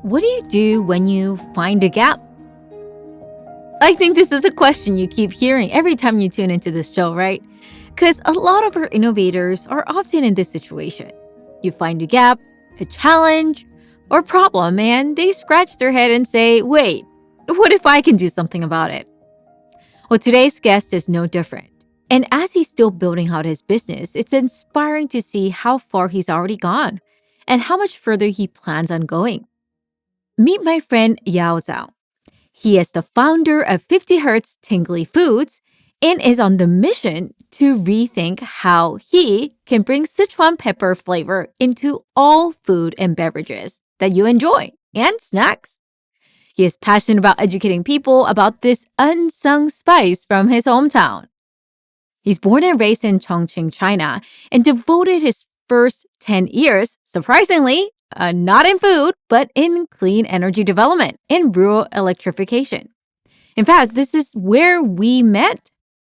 What do you do when you find a gap? I think this is a question you keep hearing every time you tune into this show, right? Because a lot of our innovators are often in this situation. You find a gap, a challenge, or problem, and they scratch their head and say, wait, what if I can do something about it? Well, today's guest is no different. And as he's still building out his business, it's inspiring to see how far he's already gone and how much further he plans on going. Meet my friend Yao Zhao. He is the founder of 50Hz Tingly Foods and is on the mission to rethink how he can bring Sichuan pepper flavor into all food and beverages that you enjoy and snacks. He is passionate about educating people about this unsung spice from his hometown. He's born and raised in Chongqing, China, and devoted his first 10 years, surprisingly, not in food, but in clean energy development and rural electrification. In fact, this is where we met.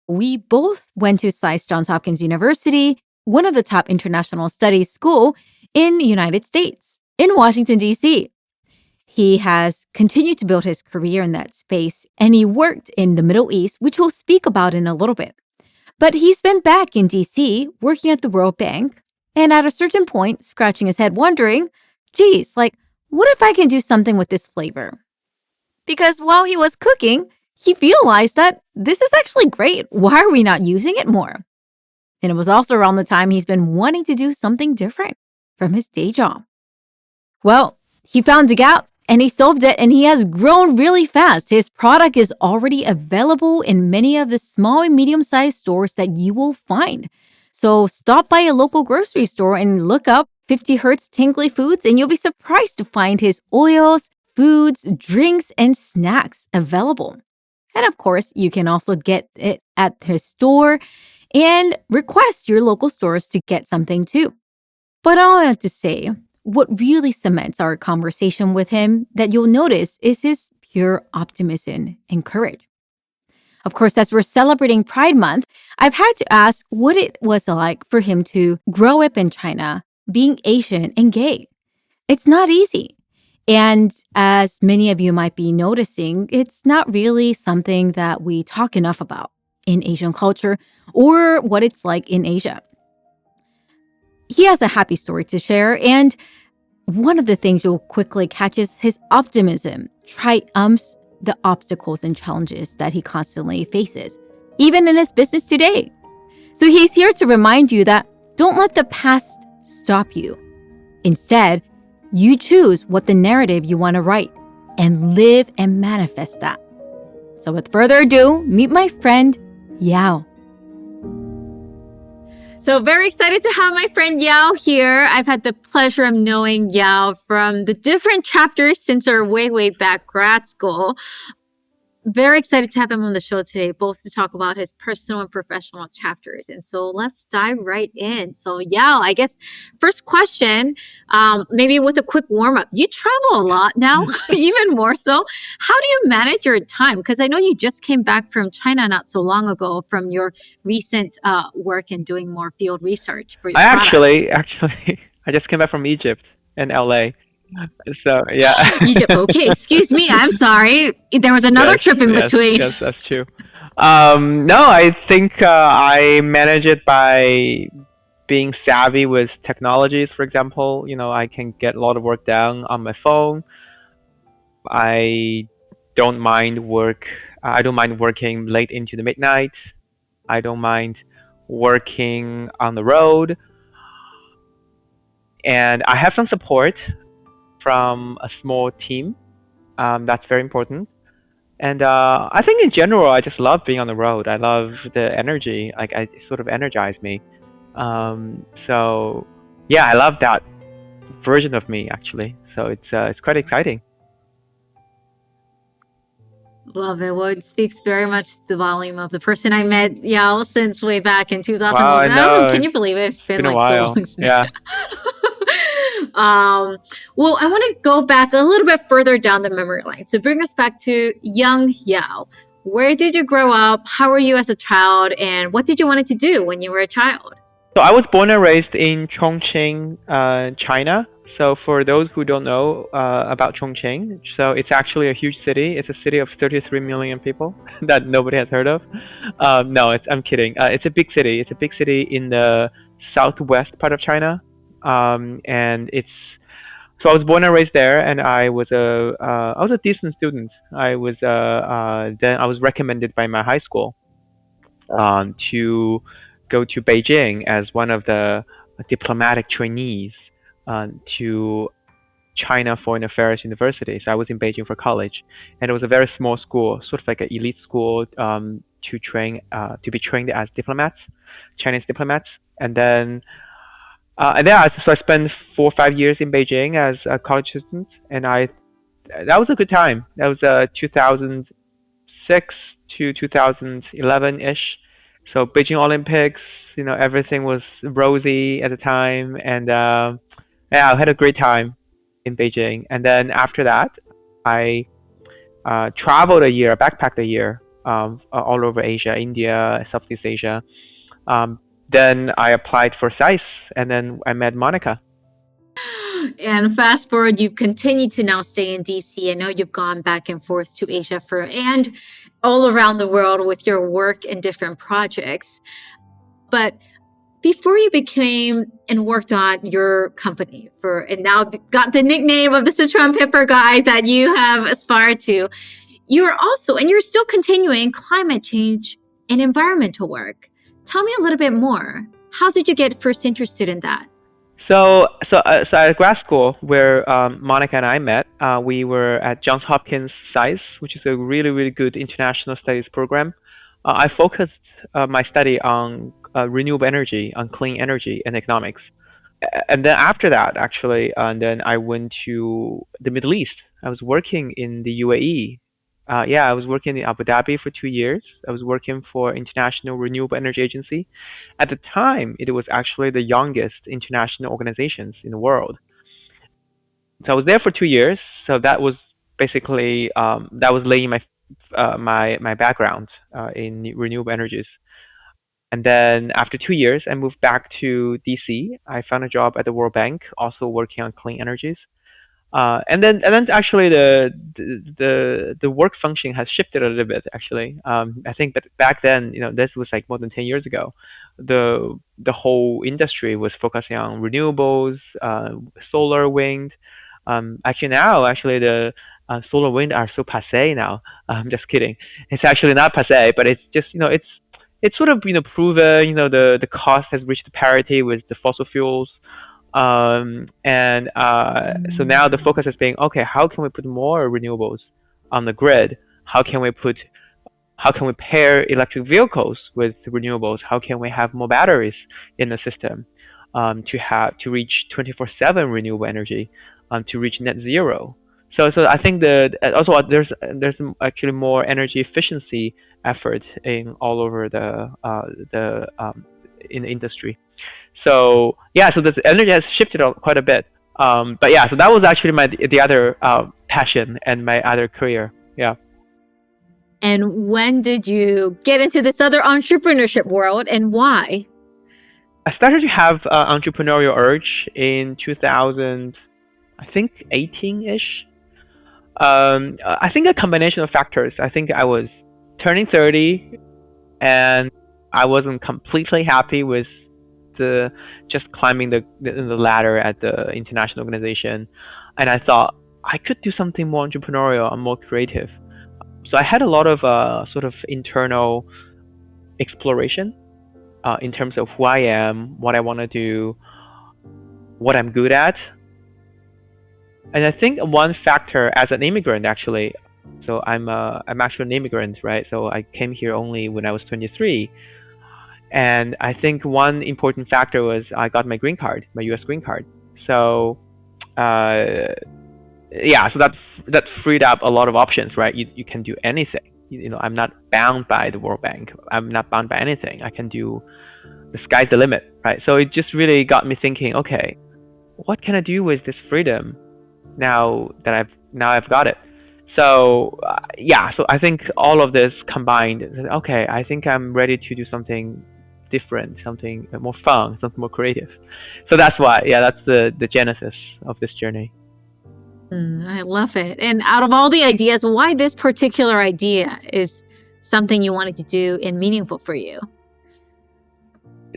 We both went to Johns Hopkins University, one of the top international studies school in the United States, in Washington, D.C. He has continued to build his career in that space, and he worked in the Middle East, which we'll speak about in a little bit. But he's been back in D.C. working at the World Bank, and at a certain point, scratching his head wondering, geez, what if I can do something with this flavor? Because while he was cooking, he realized that this is actually great. Why are we not using it more? And it was also around the time he's been wanting to do something different from his day job. Well, he found a gap and he solved it, and he has grown really fast. His product is already available in many of the small and medium-sized stores that you will find. So stop by a local grocery store and look up 50Hz Tingly Foods, and you'll be surprised to find his oils, foods, drinks, and snacks available. And of course, you can also get it at his store and request your local stores to get something too. But all I have to say, what really cements our conversation with him that you'll notice is his pure optimism and courage. Of course, as we're celebrating Pride Month, I've had to ask what it was like for him to grow up in China, being Asian and gay. It's not easy. And as many of you might be noticing, it's not really something that we talk enough about in Asian culture or what it's like in Asia. He has a happy story to share, and one of the things you'll quickly catch is his optimism triumphs the obstacles and challenges that he constantly faces, even in his business today. So he's here to remind you that don't let the past stop you. Instead, you choose what the narrative you want to write and live and manifest that. So with further ado, meet my friend, Yao. So very excited to have my friend Yao here. I've had the pleasure of knowing Yao from the different chapters since our way back grad school. Very excited to have him on the show today, both to talk about his personal and professional chapters. And so let's dive right in. So Yao, I guess first question, maybe with a quick warm up. You travel a lot now, even more so. How do you manage your time? Because I know you just came back from China not so long ago from your recent work and doing more field research for your product. Actually, I just came back from Egypt and LA. So, yeah. Egypt. Okay, excuse me. I'm sorry. There was another trip in between. Yes, that's true. No, I think I manage it by being savvy with technologies. For example, I can get a lot of work done on my phone. I don't mind working late into the midnight. I don't mind working on the road. And I have some support from a small team. That's very important. And I think in general, I just love being on the road. I love the energy. It sort of energized me. So yeah, I love that version of me actually. So it's quite exciting. Love it. Well, it speaks very much to the volume of the person I met, Yao, since way back in 2011. Wow, I know. Can you believe it? It's been a while. So long. Yeah. Well, I want to go back a little bit further down the memory lane. So bring us back to young Yao. Where did you grow up? How were you as a child? And what did you want to do when you were a child? So I was born and raised in Chongqing, China. So for those who don't know about Chongqing, so it's actually a huge city. It's a city of 33 million people that nobody has heard of. No, I'm kidding. It's a big city. It's a big city in the southwest part of China, and it's so I was born and raised there, and I was a decent student. Then I was recommended by my high school to go to Beijing as one of the diplomatic trainees to China Foreign Affairs University. So I was in Beijing for college, and it was a very small school, sort of like an elite school to be trained as diplomats, Chinese diplomats, and yeah, so I spent 4 or 5 years in Beijing as a college student, and that was a good time. That was 2006 to 2011 ish. So Beijing Olympics, everything was rosy at the time, and yeah, I had a great time in Beijing. And then after that, I traveled a year, backpacked a year, all over Asia, India, Southeast Asia. Then I applied for SAIS, and then I met Monica. And fast forward, you've continued to now stay in DC. I know you've gone back and forth to Asia and all around the world with your work in different projects. But before you became and worked on your company and now got the nickname of the Sichuan Pepper Guy that you have aspired to, you're still continuing climate change and environmental work. Tell me a little bit more. How did you get first interested in that? So at grad school where Monica and I met, we were at Johns Hopkins SAIS, which is a really, really good international studies program. I focused my study on renewable energy, on clean energy and economics. And then after that, actually, and then I went to the Middle East. I was working in the UAE. I was working in Abu Dhabi for 2 years. I was working for International Renewable Energy Agency. At the time, it was actually the youngest international organizations in the world. So I was there for 2 years. So that was basically that was laying my background in renewable energies. And then after 2 years, I moved back to DC. I found a job at the World Bank, also working on clean energies. And then actually the work function has shifted a little bit. Actually, I think that back then, this was like more than 10 years ago. The whole industry was focusing on renewables, solar, wind. Actually now, the solar, wind are so passé now. I'm just kidding. It's actually not passé, but it's just it's sort of proven. The cost has reached parity with the fossil fuels. So now the focus is being, okay, how can we put more renewables on the grid? How can we pair electric vehicles with renewables? How can we have more batteries in the system to reach 24/7 renewable energy, to reach net zero? So I think that also there's actually more energy efficiency efforts in all over in the industry. So this energy has shifted quite a bit. But yeah, so that was actually the other passion and my other career. Yeah. And when did you get into this other entrepreneurship world, and why? I started to have entrepreneurial urge in 2000, I think 18-ish. I think a combination of factors. I think I was turning 30, and I wasn't completely happy with just climbing the ladder at the international organization, and I thought I could do something more entrepreneurial and more creative. So I had a lot of sort of internal exploration in terms of who I am, what I want to do, what I'm good at. And I think one factor as an immigrant, actually, so I'm actually an immigrant, right? So I came here only when I was 23. And I think one important factor was I got my green card, my US green card. So so that's freed up a lot of options, right? You can do anything. I'm not bound by the World Bank. I'm not bound by anything. I can do, the sky's the limit, right? So it just really got me thinking, okay, what can I do with this freedom now that I've got it? So so I think all of this combined, okay, I think I'm ready to do something different, something more fun, something more creative. So that's why, yeah, that's the genesis of this journey. I love it. And out of all the ideas, why this particular idea is something you wanted to do and meaningful for you?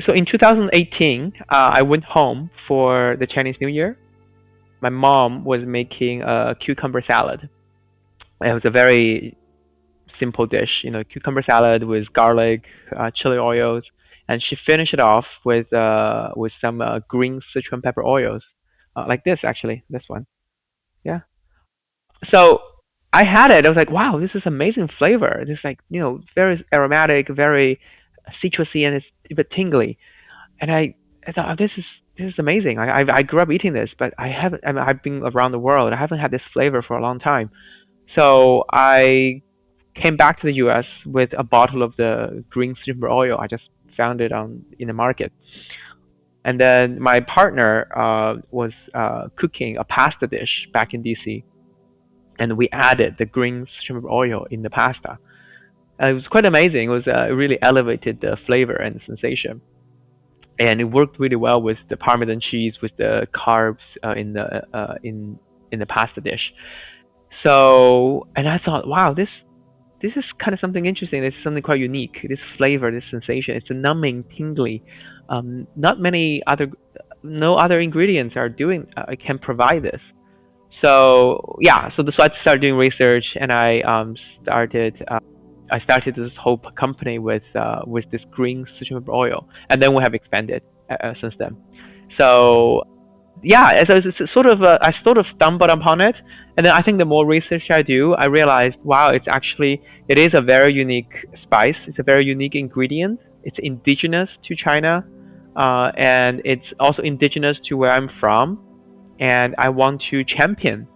So in 2018, I went home for the Chinese New Year. My mom was making a cucumber salad. It was a very simple dish, cucumber salad with garlic, chili oils, and she finished it off with some green Sichuan pepper oils, like this actually, this one. Yeah. So I had it. I was like, wow, this is amazing flavor. It's like very aromatic, very citrusy, and it's a bit tingly. And I thought, oh, this is amazing. I grew up eating this, but I haven't. I mean, I've been around the world. I haven't had this flavor for a long time. So I came back to the U.S. with a bottle of the green super oil. I just found it in the market, and then my partner was cooking a pasta dish back in D.C. and we added the green super oil in the pasta. And it was quite amazing. It was really elevated the flavor and the sensation, and it worked really well with the Parmesan cheese, with the carbs in the pasta dish. So, and I thought, wow, this is kind of something interesting. It's something quite unique. This flavor, this sensation, it's a numbing, tingly. Not many other, no other ingredients are can provide this. So yeah, so I started doing research, and I started this whole company with this green Sichuan oil, and then we have expanded since then. So yeah, so it's sort of I sort of stumbled upon it, and then I think the more research I do, I realized, wow, it is a very unique spice. It's a very unique ingredient. It's indigenous to China, and it's also indigenous to where I'm from, and I want to champion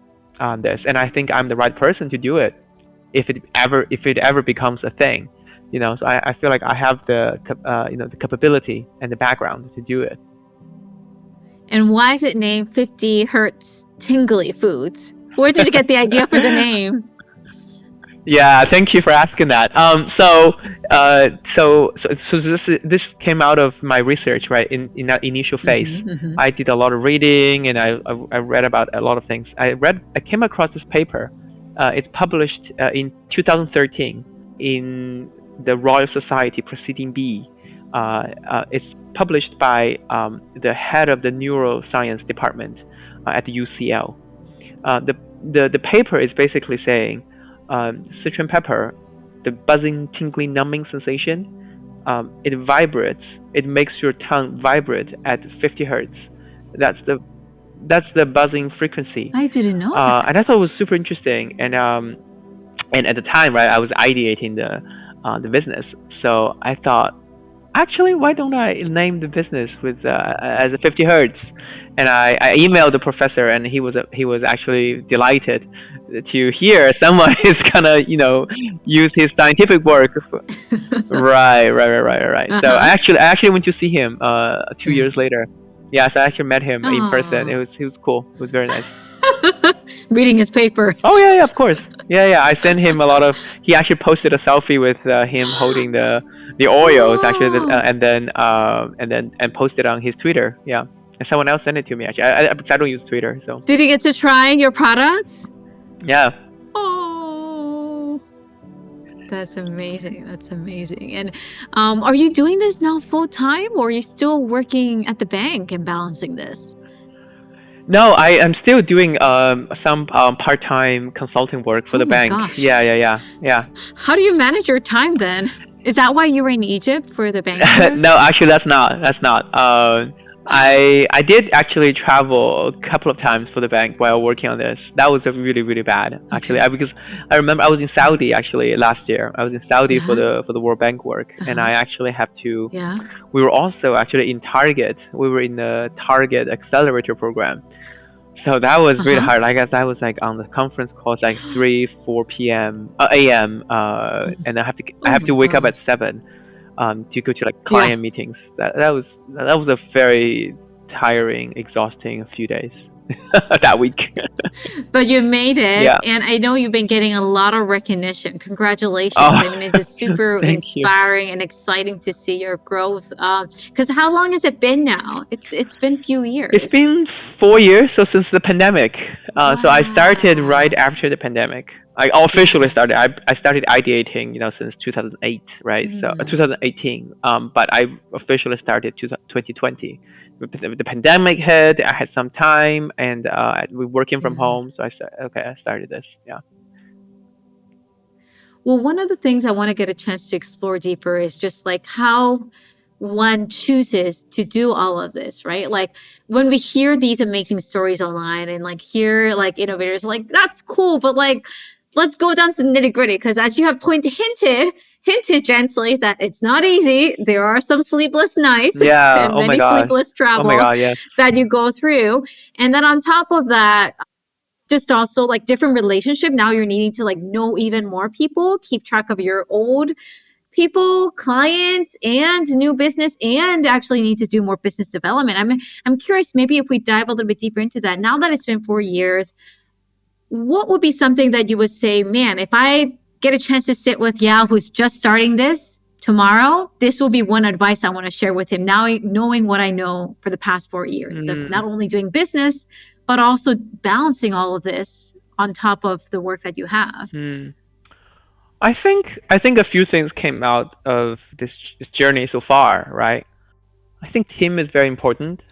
this, and I think I'm the right person to do it if it ever becomes a thing. So I feel like I have the capability and the background to do it. And why is it named 50 Hertz Tingly Foods? Where did you get the idea for the name? Yeah, thank you for asking that. So this came out of my research, right? In that initial phase, I did a lot of reading, and I read about a lot of things. I came across this paper. It's published in 2013 in the Royal Society Proceeding B. It's published by the head of the neuroscience department at the UCL. The paper is basically saying Sichuan pepper, the buzzing, tingling, numbing sensation, it vibrates. It makes your tongue vibrate at 50 hertz. That's the buzzing frequency. I didn't know that. And I thought it was super interesting. And at the time, right, I was ideating the business. So I thought, actually, why don't I name the business as a 50 hertz? And I emailed the professor, and he was actually delighted to hear someone is gonna use his scientific work. Right. So I actually went to see him 2 years later. Yeah, so I actually met him in person. He was cool. It was very nice. Reading his paper. Oh yeah, of course. Yeah. I sent him a lot of. He actually posted a selfie with him holding the oils actually, and posted on his Twitter. Yeah, and someone else sent it to me actually. I don't use Twitter, so. Did he get to try your products? Yeah. Oh, that's amazing. And are you doing this now full time, or are you still working at the bank and balancing this? No, I am still doing some part-time consulting work for the bank. Gosh. Yeah. How do you manage your time then? Is that why you were in Egypt for the bank? No, actually, that's not. I did actually travel a couple of times for the bank while working on this. That was really, really bad, actually. Because I remember I was in Saudi actually last year. I was in Saudi for the World Bank work, and I actually have to. Yeah. We were also actually in Target. We were in the Target Accelerator program. So that was really hard. I guess I was like on the conference calls like 3-4 a.m. And I have to wake up at 7 to go to like client meetings. That was a very tiring, exhausting few days. that week. But you made it, Yeah. and I know you've been getting a lot of recognition. Congratulations. Oh, I mean, it is super thank you. inspiring and exciting to see your growth. Because how long has it been now? It's been a few It's years. been 4 years, so since the pandemic. So I started right Wow. after the pandemic. I officially Yeah. started. I started ideating, since 2008, right? So Mm, 2018. But I officially started 2020. The pandemic hit. I had some time, and we're working from mhm. home. So I said, okay, I started this. Yeah. Well, one of the things I want to get a chance to explore deeper is just like how one chooses to do all of this, right? Like when we hear these amazing stories online and like hear like innovators, like that's cool, but like let's go down to the nitty gritty because as you have hinted gently that it's not easy. There are some sleepless nights Yeah. and Oh my many god. sleepless Oh my travels god. Yes. that you go through. And then on top of that, just also like different relationship. Now you're needing to like know even more people, keep track of your old people, clients, and new business, and actually need to do more business development. I'm curious, maybe if we dive a little bit deeper into that. Now that it's been 4 years, what would be something that you would say, man, if I get a chance to sit with Yao, who's just starting this tomorrow, this will be one advice I want to share with him now, knowing what I know for the past 4 years of Mm, not only doing business, but also balancing all of this on top of the work that you have. mm. I think a few things came out of this journey so far, right? I think team is very important.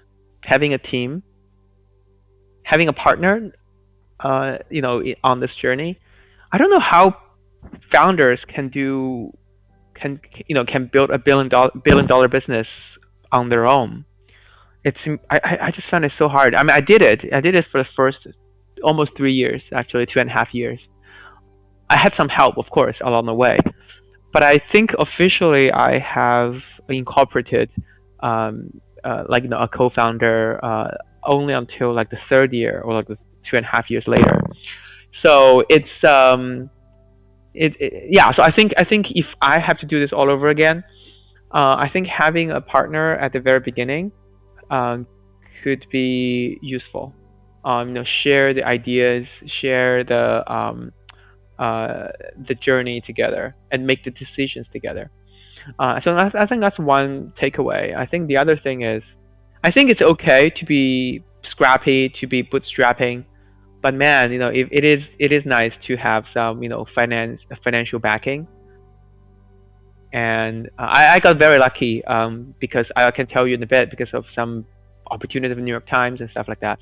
Having a team, having a partner, on this journey. I don't know how founders can build a billion dollar business on their own. I just found it so hard. I mean, I did it. I did it for the first almost 3 years, actually 2.5 years. I had some help, of course, along the way, but I think officially I have incorporated, like a co-founder, only until like the third year or like the 2.5 years later. So yeah. So I think if I have to do this all over again, I think having a partner at the very beginning, um, could be useful. Share the ideas, share the journey together, and make the decisions together. So I think that's one takeaway. I think the other thing is, I think it's okay to be scrappy, to be bootstrapping, but man, if it is nice to have some, financial backing. And I got very lucky, because I can tell you in a bit, because of some opportunities in New York Times and stuff like that.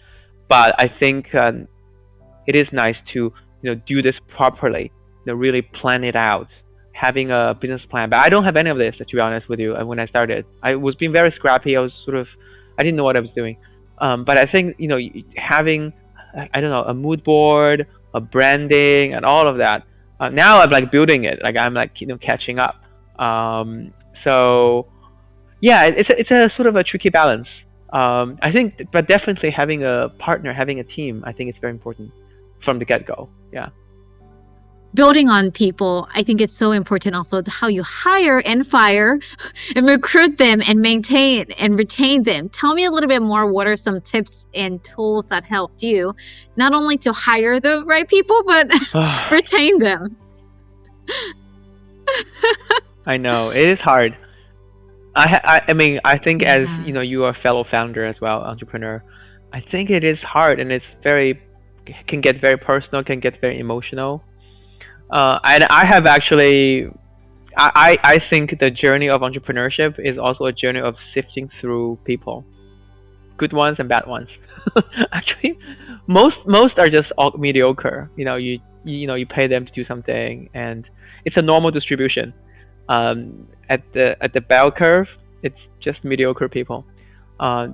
But I think, it is nice to do this properly, really plan it out, having a business plan. But I don't have any of this, to be honest with you. When I started, I was being very scrappy. I didn't know what I was doing. But I think having, I don't know, a mood board, a branding, and all of that. Now I'm like building it. Like I'm like catching up. So yeah, it's a sort of a tricky balance. I think, but definitely having a partner, having a team, I think it's very important from the get-go. Yeah. Building on people, I think it's so important also how you hire and fire and recruit them and maintain and retain them. Tell me a little bit more. What are some tips and tools that helped you not only to hire the right people, but retain them? I know it is hard. I mean, I think as Yeah. you are a fellow founder as well, entrepreneur. I think it is hard, and can get very personal, can get very emotional. And I have actually, I think the journey of entrepreneurship is also a journey of sifting through people, good ones and bad ones. Actually, most are just all mediocre. You pay them to do something, and it's a normal distribution. At the bell curve, it's just mediocre people.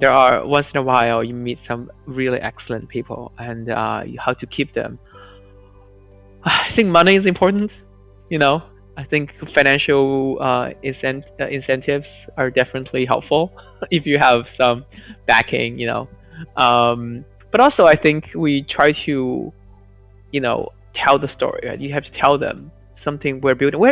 There are, once in a while, you meet some really excellent people, and how to keep them. I think money is important. I think financial incentives are definitely helpful if you have some backing. But also, I think we try to tell the story. Right? You have to tell them something we're building.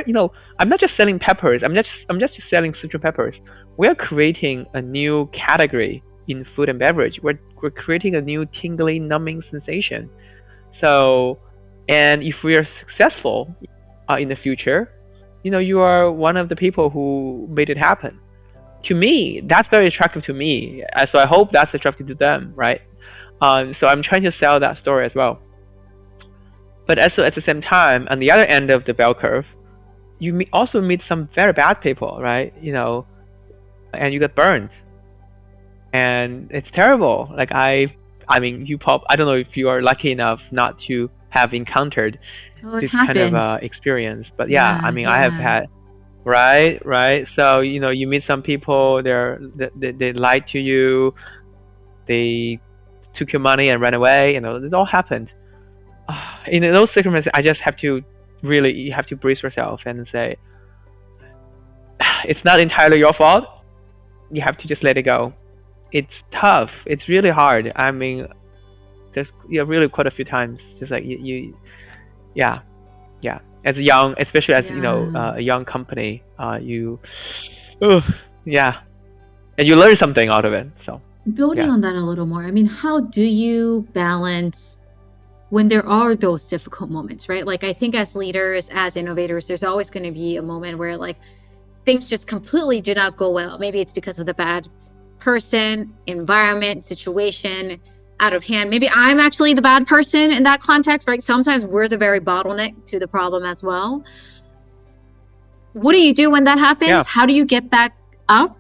I'm not just selling peppers. I'm just selling citrus peppers. We are creating a new category in food and beverage. We're creating a new tingly, numbing sensation. So, and if we are successful in the future, you are one of the people who made it happen. To me, that's very attractive to me. So I hope that's attractive to them, right? So I'm trying to sell that story as well. But also at the same time, on the other end of the bell curve, you also meet some very bad people, right? And you get burned, and it's terrible. Like I mean, I don't know if you are lucky enough not to have encountered this kind of experience, but yeah, I mean, I have had. Right. So you meet some people. They lied to you. They took your money and ran away. It all happened. In those circumstances, I just have to you have to brace yourself and say, it's not entirely your fault. You have to just let it go. It's tough. It's really hard. I mean, there's really quite a few times. Just like yeah. As a young, especially as a young company, and you learn something out of it. So building on that a little more, I mean, how do you balance when there are those difficult moments, right? Like, I think as leaders, as innovators, there's always going to be a moment where like things just completely do not go well. Maybe it's because of the bad person, environment, situation, out of hand. Maybe I'm actually the bad person in that context, right? Sometimes we're the very bottleneck to the problem as well. What do you do when that happens? Yeah. How do you get back up?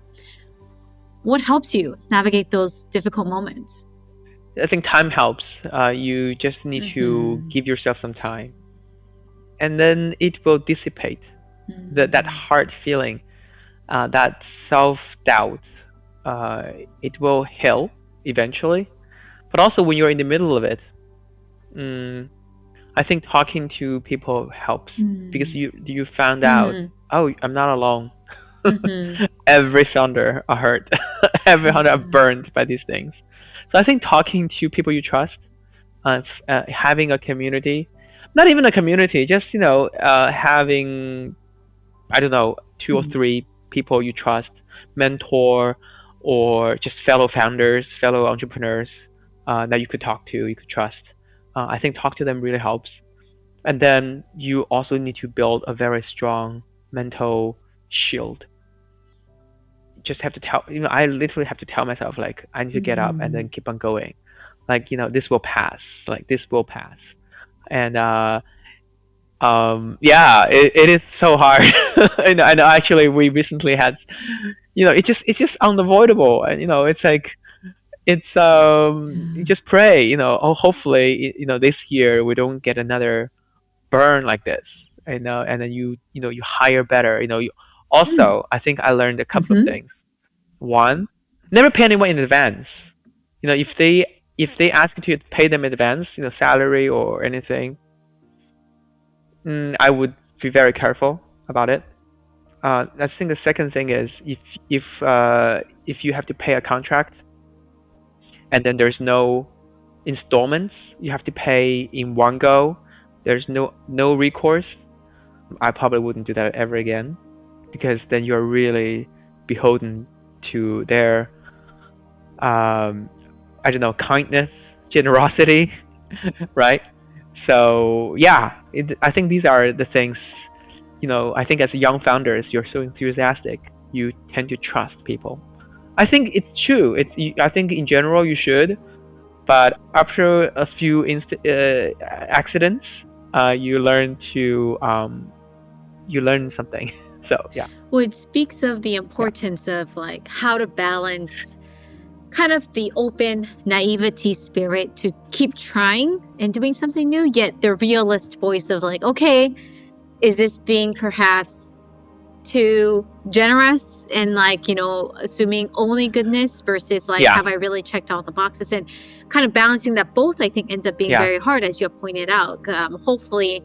What helps you navigate those difficult moments? I think time helps. You just need to give yourself some time, and then it will dissipate. That hard feeling, that self-doubt, it will heal eventually. But also when you're in the middle of it, I think talking to people helps, because you found out, oh, I'm not alone. Every founder are hurt. Every founder are burned by these things. So I think talking to people you trust, having a community, not even a community, just having, I don't know, 2 or 3 people you trust, mentor, or just fellow founders, fellow entrepreneurs that you could talk to, you could trust. I think talk to them really helps. And then you also need to build a very strong mental shield. Just have to tell, I literally have to tell myself, like, I need to get up and then keep on going. Like, this will pass. Like, this will pass. And it is so hard. I know actually we recently had, it's just unavoidable. And it's like, it's you just pray, hopefully this year we don't get another burn like this, and then you hire better. Also, I think I learned a couple of things. One, never pay anyone in advance. If they ask you to pay them in advance, salary or anything, I would be very careful about it. I think the second thing is if you have to pay a contract and then there's no installments, you have to pay in one go, there's no recourse, I probably wouldn't do that ever again, because then you're really beholden to their I don't know, kindness, generosity, right? So yeah, I think these are the things. I think as young founders, you're so enthusiastic, you tend to trust people. I think it's true. I think in general you should, but after a few accidents, you learn something. So yeah. Well, it speaks of the importance of like how to balance kind of the open naivety spirit to keep trying and doing something new, yet the realist voice of like, okay, is this being perhaps too generous and like, assuming only goodness versus like, have I really checked all the boxes? And kind of balancing that both, I think, ends up being very hard, as you have pointed out. Hopefully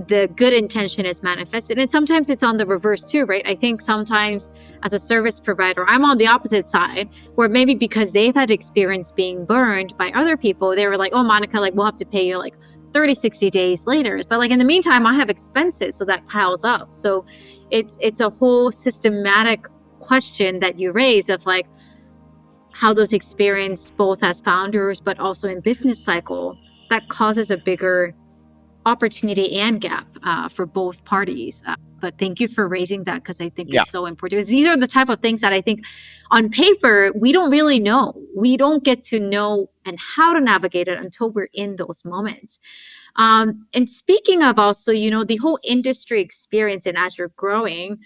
the good intention is manifested. And sometimes it's on the reverse too, right? I think sometimes as a service provider, I'm on the opposite side, where maybe because they've had experience being burned by other people, they were like, oh, Monica, like, we'll have to pay you like 30, 60 days later. But like in the meantime, I have expenses, so that piles up. So it's a whole systematic question that you raise of like, how those experience both as founders, but also in business cycle, that causes a bigger opportunity and gap for both parties. But thank you for raising that, because I think Yeah. it's so important. Because these are the type of things that I think on paper, we don't really know. We don't get to know and how to navigate it until we're in those moments. And speaking of also, the whole industry experience and as you're growing,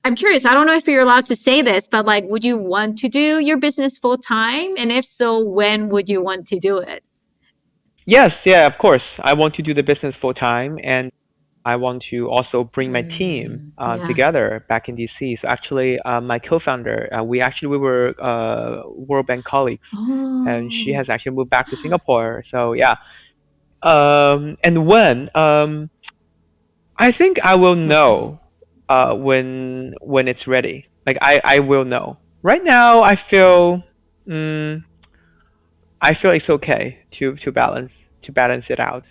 I'm curious, I don't know if you're allowed to say this, but like, would you want to do your business full time? And if so, when would you want to do it? Yes, yeah, of course. I want to do the business full time, and I want to also bring my team Yeah. together back in DC. So actually, my co-founder, we were World Bank colleagues, and she Oh, has actually moved back to Singapore. So yeah, and I think I will okay. know when it's ready. Like I will know. Right now, mm, I feel it's okay to balance it out.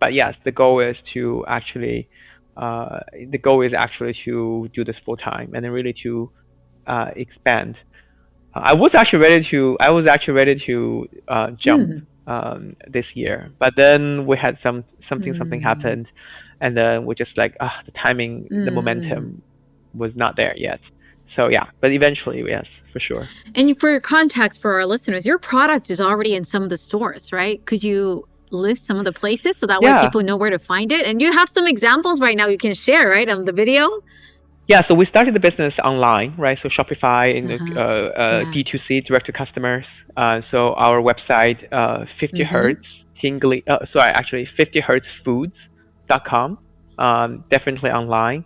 But yes, the goal is actually to do this full time and then really to expand. I was actually ready to jump Hmm. this year, but then we had something Hmm. happened, and then we just like the timing, the Hmm. momentum was not there yet. So yeah, but eventually, yes, for sure. And for context for our listeners, your product is already in some of the stores, right? Could you list some of the places so that way Yeah, people know where to find it? And you have some examples right now you can share, right, on the video? yeah. So we started the business online, right? So Shopify in the Uh-huh. Yeah. D2C, direct to customers. So our website, 50 Mm-hmm. hertz tingly. Sorry, actually 50hertzfoods.com. Definitely online.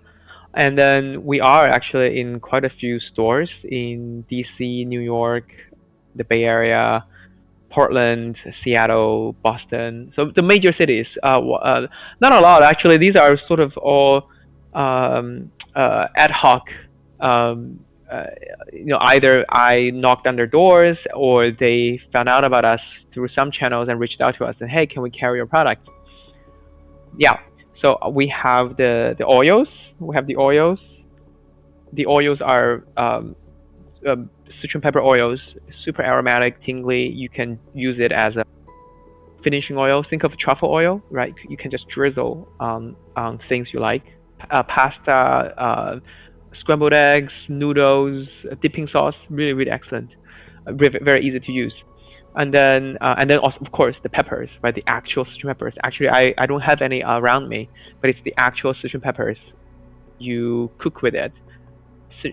And then we are actually in quite a few stores in DC, New York, the Bay Area, Portland, Seattle, Boston. So the major cities. Not a lot actually. These are sort of all ad hoc. Um, uh, Either I knocked on their doors or they found out about us through some channels and reached out to us and hey, can we carry your product? Yeah. So we have the oils. We have the oils. The oils are citron pepper oils, super aromatic, tingly. You can use it as a finishing oil. Think of truffle oil, right? You can just drizzle on things you like. Pasta, scrambled eggs, noodles, dipping sauce, really, really excellent. Very, very easy to use. And then also, of course, the peppers, right? The actual citron peppers. Actually, I don't have any around me, but it's the actual citron peppers. You cook with it.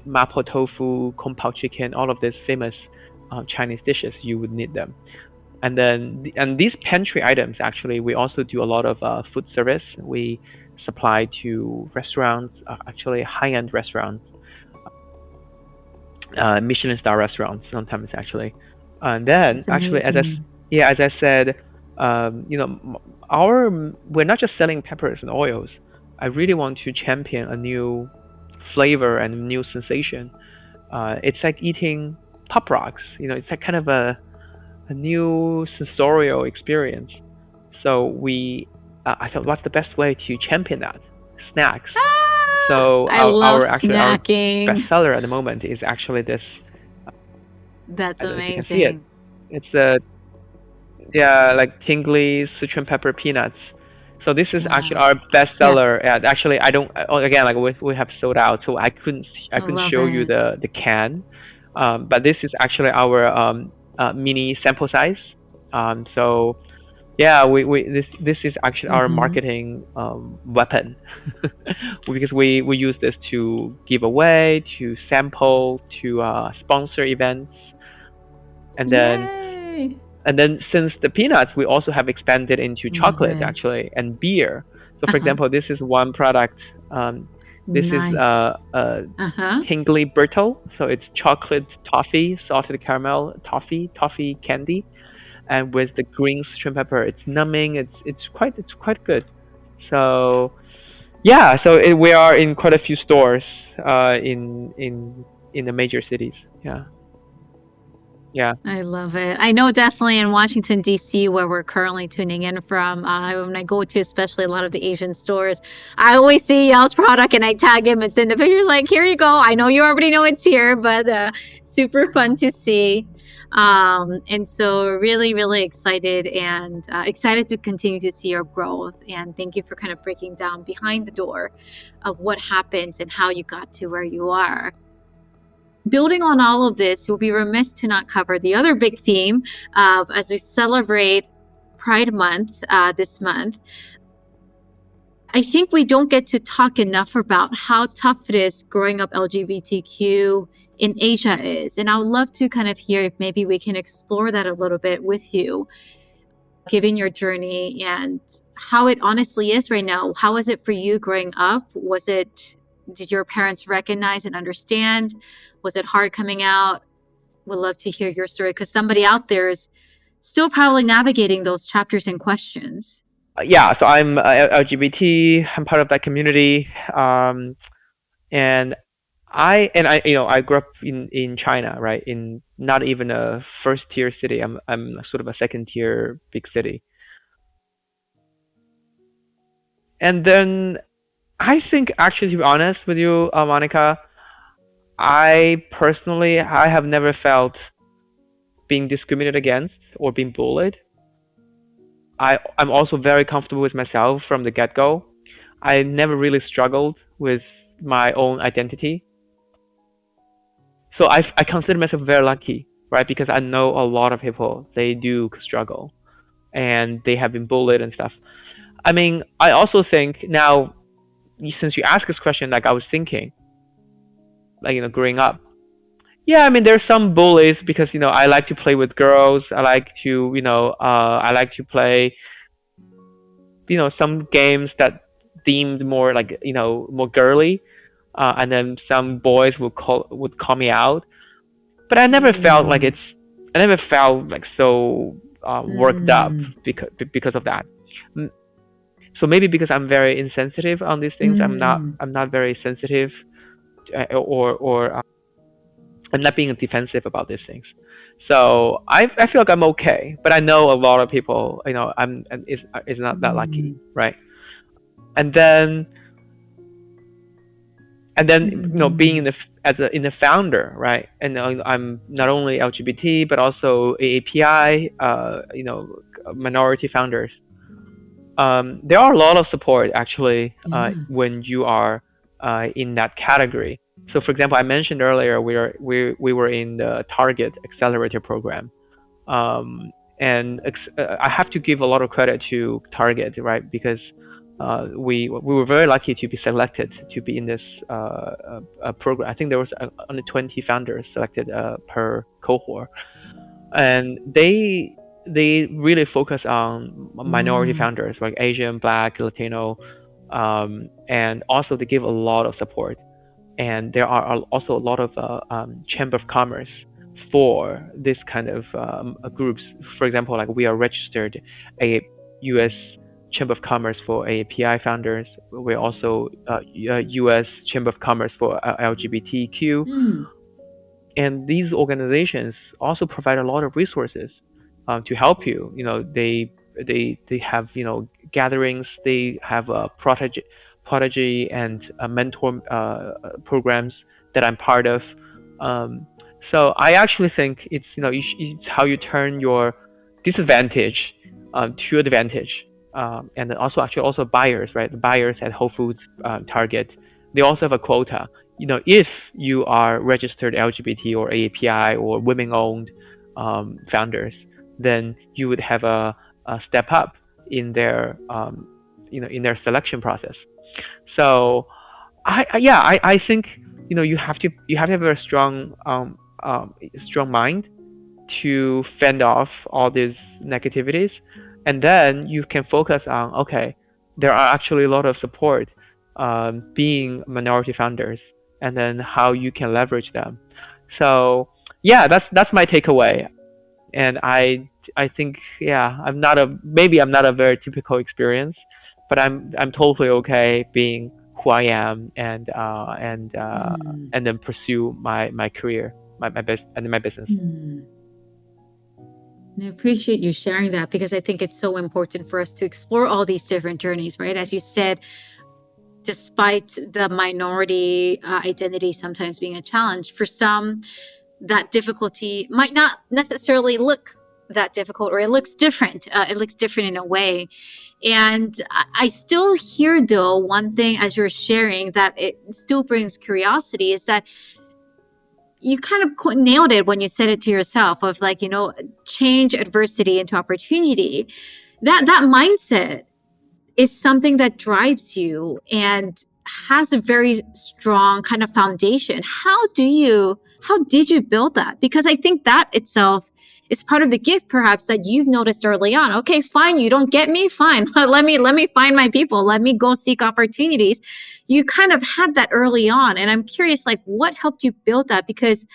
Mapo tofu, kung pao chicken, all of these famous Chinese dishes, you would need them. And these pantry items, actually, we also do a lot of food service. We supply to restaurants, actually high-end restaurants, Michelin star restaurants sometimes actually. And then That's actually, amazing. as I said, we're not just selling peppers and oils. I really want to champion a new flavor and a new sensation. It's like eating pop rocks. It's like kind of a new sensorial experience. So I thought, what's the best way to champion that? Snacks. So I love our snacking. bestseller at the moment is actually this. That's I don't know if you can see it. amazing. It's a Yeah, like tingly citron pepper peanuts. So this is actually Wow. our Yeah, bestseller. And actually, I don't. Again, like we have sold out, so I I couldn't love show you it. the can. But this is actually our mini sample size. So yeah, this is actually our Mm-hmm. marketing weapon because we use this to give away, to sample, to sponsor events, and then Yay. since the peanuts, we also have expanded into Love chocolate it. actually and beer. So for Uh-huh. example, this is one product. This is Nice. Uh-huh. Tingly Brittle. So it's chocolate toffee, salted caramel toffee candy, and with the green citron pepper, it's numbing. It's quite good. So yeah, so we are in quite a few stores in the major cities. Yeah. Yeah. I love it. I know definitely in Washington, D.C., where we're currently tuning in from, when I go to especially a lot of the Asian stores, I always see Yao's product and I tag him and send the pictures like, here you go. I know you already know it's here, but super fun to see. And so really, really excited and excited to continue to see your growth. And thank you for kind of breaking down behind the door of what happens and how you got to where you are. Building on all of this, you'll be remiss to not cover the other big theme of as we celebrate Pride Month this month. I think we don't get to talk enough about how tough it is growing up LGBTQ in Asia is. And I would love to kind of hear if maybe we can explore that a little bit with you, given your journey and how it honestly is right now. How is it for you growing up? Did your parents recognize and understand? Was it hard coming out? Would love to hear your story because somebody out there is still probably navigating those chapters and questions. Yeah, so I'm LGBT. I'm part of that community, and I grew up in China, right? In not even a first tier city. I'm sort of a second tier big city. And then I think, actually, to be honest with you, Monica, I have never felt being discriminated against or being bullied. I'm also very comfortable with myself from the get-go. I never really struggled with my own identity. So I consider myself very lucky, right? Because I know a lot of people, they do struggle and they have been bullied and stuff. I mean, I also think now, since you asked this question, like I was thinking, like, growing up. Yeah, I mean, there's some bullies because, I like to play with girls. I like to, I like to play, some games that deemed more like, more girly. And then some boys would call me out. But I never felt like I never felt like so worked up because of that. So maybe because I'm very insensitive on these things, I'm not very sensitive, or I'm not being defensive about these things. So I feel like I'm okay. But I know a lot of people, is not that lucky, right? And then being in the founder, right? And I'm not only LGBT but also AAPI, minority founders. There are a lot of support actually when you are in that category. So, for example, I mentioned earlier we were in the Target Accelerator program, and I have to give a lot of credit to Target, right? Because we were very lucky to be selected to be in this program. I think there was only 20 founders selected per cohort, and they really focus on minority founders like Asian, Black, Latino, and also they give a lot of support. And there are also a lot of chamber of commerce for this kind of groups. For example, like we are registered a U.S. Chamber of Commerce for API founders. We're also U.S. Chamber of Commerce for LGBTQ. And these organizations also provide a lot of resources to help you. They have gatherings. They have prodigy and mentor programs that I'm part of. So I actually think it's it's how you turn your disadvantage to advantage. And then also buyers, right? The buyers at Whole Foods, Target, they also have a quota. If you are registered LGBT or API or women-owned founders, then you would have a step up in their in their selection process. So I think you have to have a strong strong mind to fend off all these negativities, and then you can focus on, okay, there are actually a lot of support being minority founders, and then how you can leverage them. So yeah, that's my takeaway. And I think, yeah, I'm not a very typical experience, but I'm totally okay being who I am, and then pursue my career, my business. And I appreciate you sharing that because I think it's so important for us to explore all these different journeys, right? As you said, despite the minority identity sometimes being a challenge, for some, that difficulty might not necessarily look that difficult, or it looks different. It looks different in a way. And I still hear, though, one thing as you're sharing that it still brings curiosity is that you kind of nailed it when you said it to yourself of like, change adversity into opportunity. That mindset is something that drives you and has a very strong kind of foundation. How did you build that? Because I think that itself is part of the gift, perhaps, that you've noticed early on. Okay, fine, you don't get me, fine. Let me find my people. Let me go seek opportunities. You kind of had that early on. And I'm curious, like, what helped you build that? Because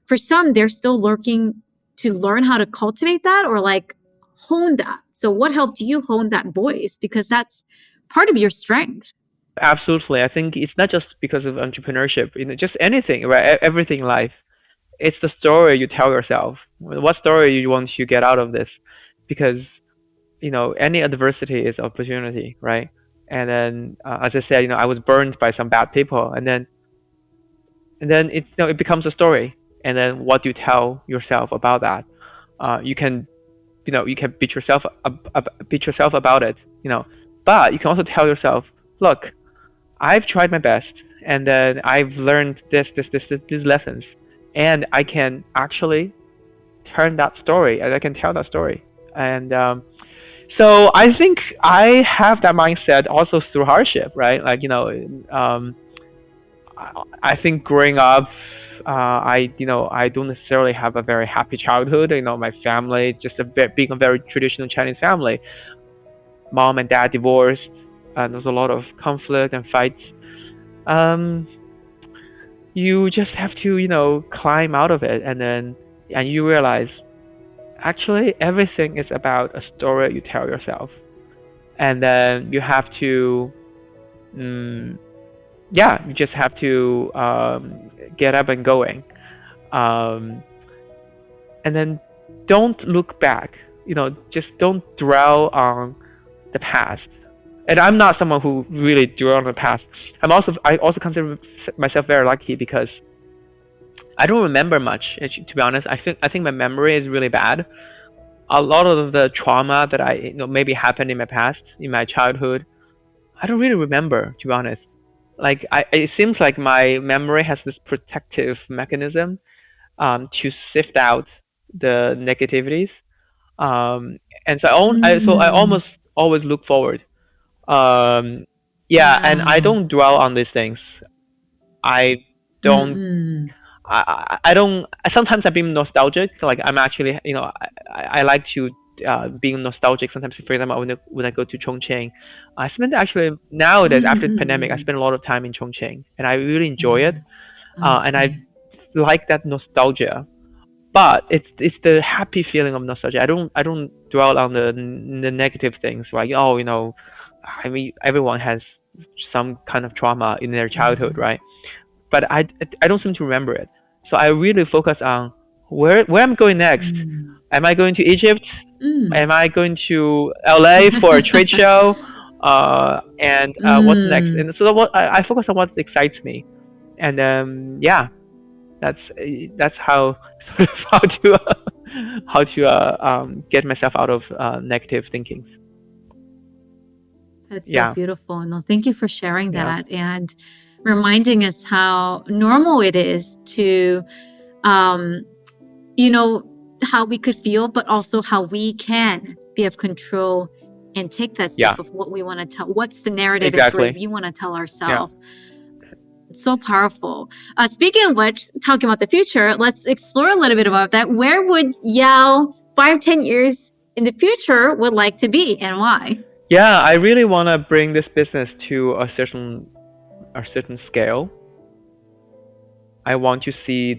for some, they're still lurking to learn how to cultivate that, or like hone that. So what helped you hone that voice? Because that's part of your strength. Absolutely. I think it's not just because of entrepreneurship, just anything, right? Everything in life. It's the story you tell yourself. What story you want to get out of this? Because, any adversity is opportunity, right? And then, as I said, I was burned by some bad people, and then it becomes a story. And then what do you tell yourself about that? You can, you can beat yourself about it, but you can also tell yourself, look, I've tried my best, and then I've learned these lessons, and I can actually turn that story, and I can tell that story. And so I think I have that mindset also through hardship, right? Like, I think growing up, I don't necessarily have a very happy childhood. My family, just being a very traditional Chinese family, mom and dad divorced, and there's a lot of conflict and fights. Um, you just have to, climb out of it, and you realize actually everything is about a story you tell yourself, and then you have to, yeah, you just have to get up and going, and then don't look back. Just don't dwell on the past. And I'm not someone who really dwell on the past. I also consider myself very lucky because I don't remember much. To be honest, I think my memory is really bad. A lot of the trauma that I maybe happened in my past, in my childhood, I don't really remember. To be honest, like it seems like my memory has this protective mechanism to sift out the negativities. And so I Mm, almost always look forward. Um, yeah, and I wow. don't dwell on these things. I don't. Mm-mm. I don't. Sometimes I'm being nostalgic. Like I'm actually, I like to being nostalgic. Sometimes, for example, when I go to Chongqing, I spend actually nowadays after the pandemic, I Mm-mm. spend a lot of time in Chongqing, and I really enjoy it. Mm. I And I see. like that nostalgia. But it's the happy feeling of nostalgia. I don't dwell on the negative things, like, oh, I mean, everyone has some kind of trauma in their childhood, Mm. right? But I don't seem to remember it. So I really focus on where I'm going next. Mm. Am I going to Egypt? Mm. Am I going to LA for a trade show? And what's next? Mm. And so I focus on what excites me, and yeah, that's how how to get myself out of negative thinking. That's so Yeah, beautiful. No, thank you for sharing yeah, that and reminding us how normal it is to, um, you know, how we could feel, but also how we can be of control and take that yeah, step of what we want to tell. What's the narrative and story exactly. we want to tell Yeah. ourselves? So powerful. Speaking of which, talking about the future, let's explore a little bit about that. Where would Yao 5, 10 years in the future would like to be, and why? Yeah, I really want to bring this business to a certain scale. I want to see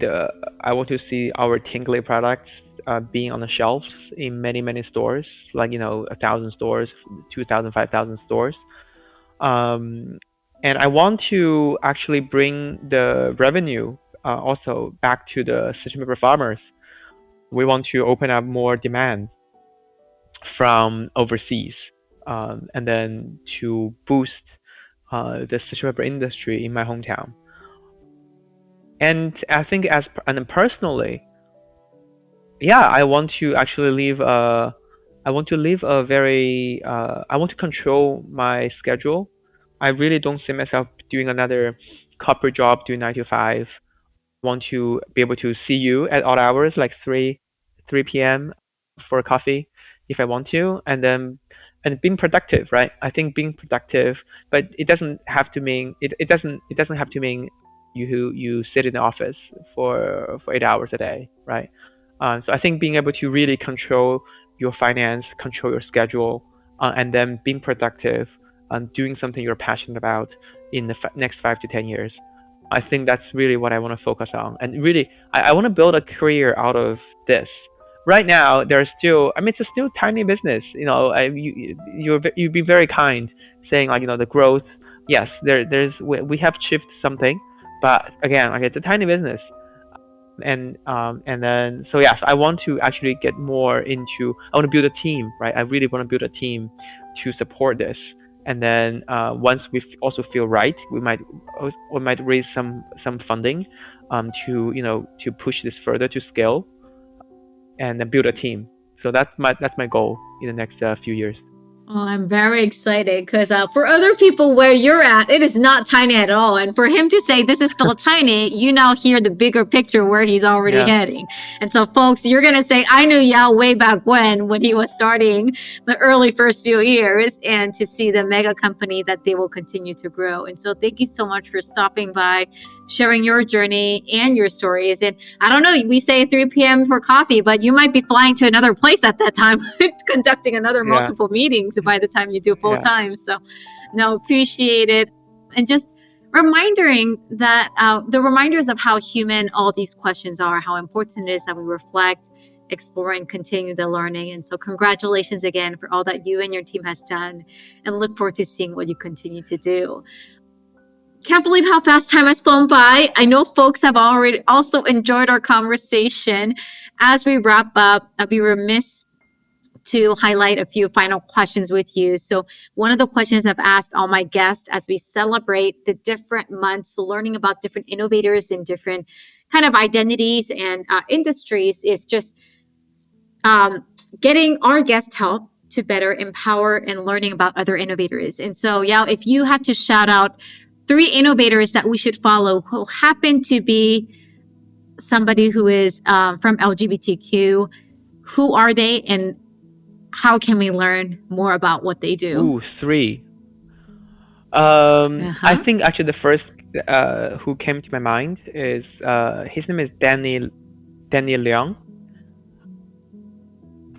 our Tingly products being on the shelves in many many stores, like 1,000 stores, 2,000, 5,000 stores. Um, and I want to actually bring the revenue also back to the sustainable farmers. We want to open up more demand. from overseas, and then to boost the sustainable industry in my hometown. And I think and personally, yeah, I want to actually live I want to live a very I want to control my schedule. I really don't see myself doing another corporate job doing 9 to 5. Want to be able to see you at odd hours like 3 p.m. for coffee if I want to, and being productive, right? I think being productive, but it doesn't have to mean it doesn't have to mean you sit in the office for 8 hours a day, right? So I think being able to really control your finance, control your schedule, and then being productive and doing something you're passionate about in the next 5 to 10 years. I think that's really what I want to focus on. And really, I want to build a career out of this. Right now, there's still, I mean, it's a still tiny business. You'd be very kind saying like, the growth. Yes, we have achieved something, but again, like it's a tiny business. And then so yes, I want to actually get more into. I want to build a team, right? I really want to build a team to support this. And then once we also feel right, we might raise some funding, to push this further to scale, and then build a team. So that's my goal in the next few years. Oh, I'm very excited because for other people where you're at, it is not tiny at all. And for him to say this is still tiny, you now hear the bigger picture where he's already heading. And so, folks, you're going to say, I knew Yao way back when he was starting the early first few years, and to see the mega company that they will continue to grow. And so thank you so much for stopping by, sharing your journey and your stories. And I don't know, we say 3 p.m. for coffee, but you might be flying to another place at that time, conducting another multiple meetings by the time you do full time. So no, appreciate it. And just reminding that the reminders of how human all these questions are, how important it is that we reflect, explore, and continue the learning. And so congratulations again for all that you and your team has done, and look forward to seeing what you continue to do. Can't believe how fast time has flown by. I know folks have already also enjoyed our conversation. As we wrap up, I'd be remiss to highlight a few final questions with you. So one of the questions I've asked all my guests as we celebrate the different months, learning about different innovators and different kind of identities and industries, is just getting our guest help to better empower and learning about other innovators. And so, Yao, if you had to shout out 3 innovators that we should follow who happen to be somebody who is from LGBTQ, who are they and how can we learn more about what they do? Ooh, 3. I think actually the first who came to my mind is his name is Danny Leung.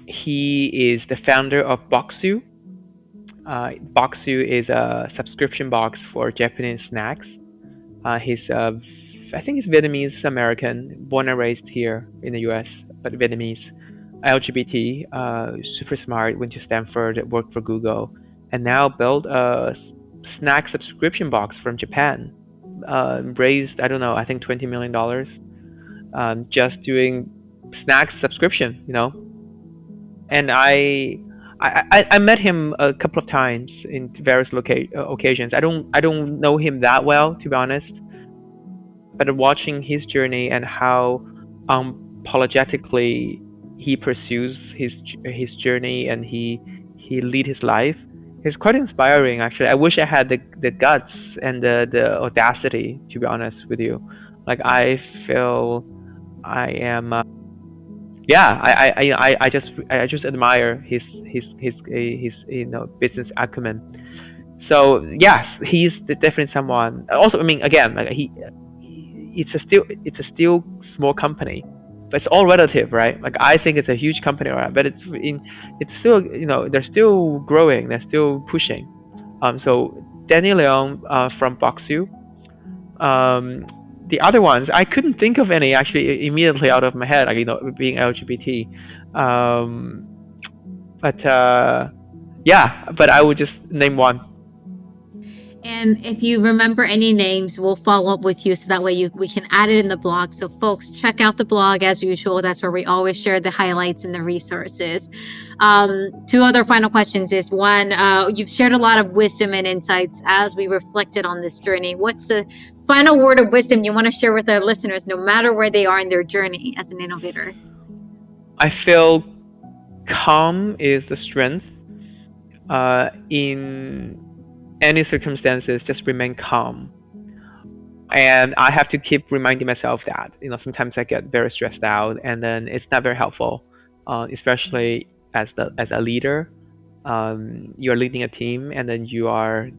He is the founder of Boxu. Boxu is a subscription box for Japanese snacks. He's I think he's Vietnamese American, born and raised here in the US, but Vietnamese. LGBT, super smart, went to Stanford, worked for Google, and now built a snack subscription box from Japan. Raised, I don't know, I think $20 million, just doing snack subscription, And I met him a couple of times in various occasions. I don't know him that well, to be honest, but watching his journey and how unapologetically he pursues his journey and he lead his life, it's quite inspiring, actually. I wish I had the guts and the audacity, to be honest with you. Like, I feel I am I just admire his business acumen. So yeah, he's definitely someone. Also, I mean, again, like it's a still small company, but it's all relative, right? Like, I think it's a huge company, right? But it's still, they're still growing, they're still pushing. So Daniel Leung from Boxu. The other ones, I couldn't think of any actually immediately out of my head, like, being LGBT. But I would just name one. And if you remember any names, we'll follow up with you so that way we can add it in the blog. So folks, check out the blog as usual. That's where we always share the highlights and the resources. Two other final questions is one, you've shared a lot of wisdom and insights as we reflected on this journey. What's the final word of wisdom you want to share with our listeners, no matter where they are in their journey as an innovator? I feel calm is the strength. In any circumstances, just remain calm. And I have to keep reminding myself that, sometimes I get very stressed out, and then it's not very helpful, especially as a leader. You're leading a team, and then you're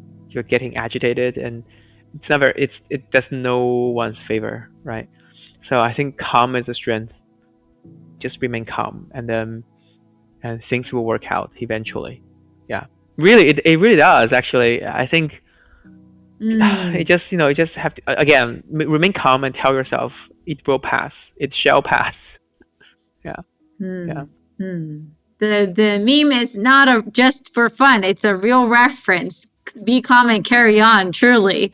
getting agitated, and it does no one's favor, right? So I think calm is the strength. Just remain calm, and things will work out eventually. Yeah, really, it really does. Actually, I think it just have to, again, remain calm and tell yourself it will pass. It shall pass. Yeah. Yeah. The meme is not just for fun. It's a real reference. Be calm and carry on. Truly.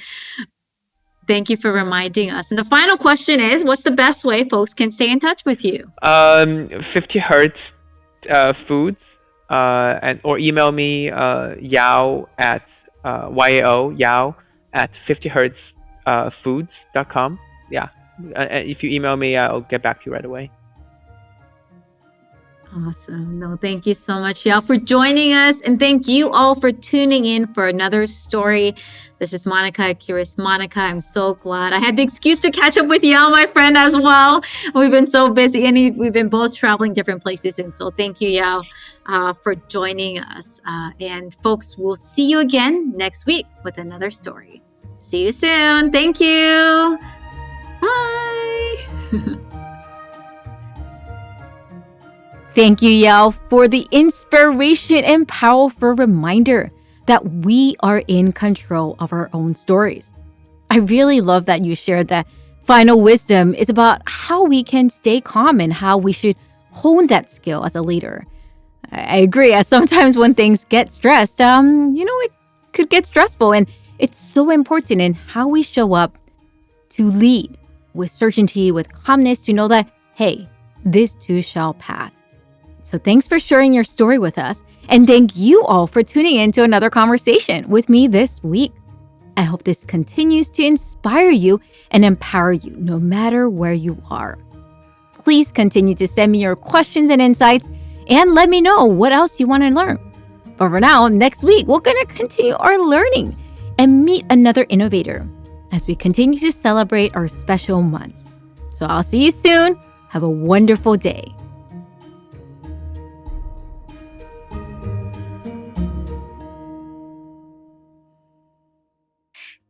Thank you for reminding us. And the final question is, what's the best way folks can stay in touch with you? 50 Hertz Foods, or email me Yao at Yao at 50hertzfoods.com. Yeah. If you email me, I'll get back to you right away. Awesome. No, thank you so much, Yao, for joining us. And thank you all for tuning in for another story. This is Monica, Curious Monica. I'm so glad I had the excuse to catch up with Yao, my friend, as well. We've been so busy, and we've been both traveling different places. And so thank you, Yao, for joining us. And folks, we'll see you again next week with another story. See you soon. Thank you. Bye. Thank you, Yao, for the inspiration and powerful reminder that we are in control of our own stories. I really love that you shared that final wisdom is about how we can stay calm and how we should hone that skill as a leader. I agree, as sometimes when things get stressed, it could get stressful, and it's so important in how we show up to lead with certainty, with calmness, to know that, hey, this too shall pass. So thanks for sharing your story with us. And thank you all for tuning in to another conversation with me this week. I hope this continues to inspire you and empower you no matter where you are. Please continue to send me your questions and insights and let me know what else you want to learn. But for now, next week, we're going to continue our learning and meet another innovator as we continue to celebrate our special months. So I'll see you soon. Have a wonderful day.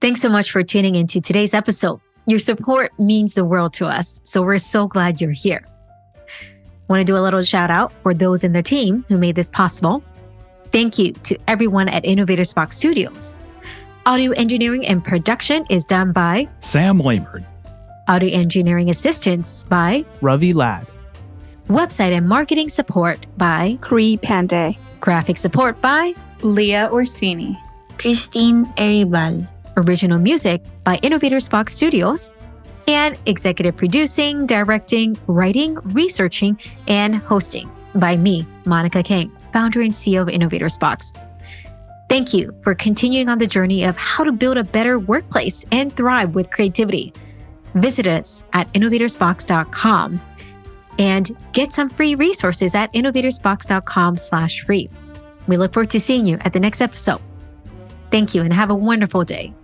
Thanks so much for tuning into today's episode. Your support means the world to us, so we're so glad you're here. Want to do a little shout out for those in the team who made this possible. Thank you to everyone at Innovators Box Studios. Audio engineering and production is done by Sam Lamert. Audio engineering assistance by Ravi Ladd. Website and marketing support by Kree Pandey. Graphic support by Leah Orsini. Christine Eribal. Original music by Innovators Box Studios, and executive producing, directing, writing, researching, and hosting by me, Monica Kang, founder and CEO of Innovators Box. Thank you for continuing on the journey of how to build a better workplace and thrive with creativity. Visit us at innovatorsbox.com and get some free resources at innovatorsbox.com/free. We look forward to seeing you at the next episode. Thank you and have a wonderful day.